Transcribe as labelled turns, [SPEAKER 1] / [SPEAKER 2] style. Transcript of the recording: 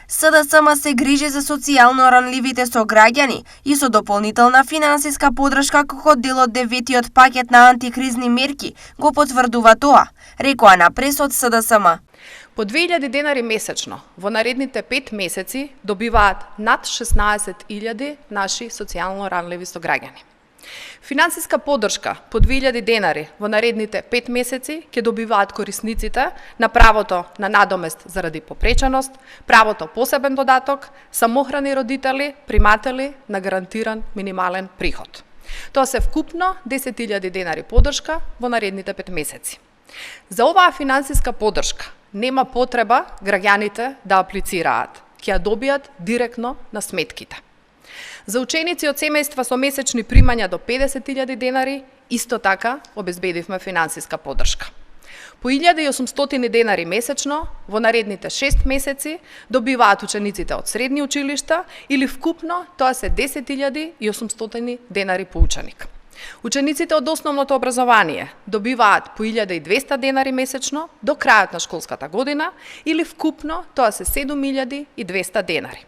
[SPEAKER 1] СДСМ се грижи за социјално ранливите сограѓани и со дополнителна финансиска подршка како дел од 9-тиот пакет на антикризни мерки го потврдува тоа, рекоа на прес од СДСМ.
[SPEAKER 2] По 2000 денари месечно во наредните 5 месеци добиваат над 16.000 наши социјално ранливи сограѓани. Финансиска подршка по 2000 денари во наредните 5 месеци ќе добиваат корисниците на правото на надомест заради попреченост, правото посебен додаток, самохрани родители, приматели на гарантиран минимален приход. Тоа се вкупно 10.000 денари подршка во наредните 5 месеци. За оваа финансиска подршка нема потреба граѓаните да аплицираат, ќе ја добијат директно на сметките. За ученици од семејства со месечни примања до 50.000 денари, исто така обезбедивме финансиска подршка. По 1.800 денари месечно во наредните 6 месеци добиваат учениците од средни училишта или вкупно тоа се 10.800 денари по ученик. Учениците од основното образование добиваат по 1.200 денари месечно до крајот на школската година или вкупно тоа се 7.200 денари.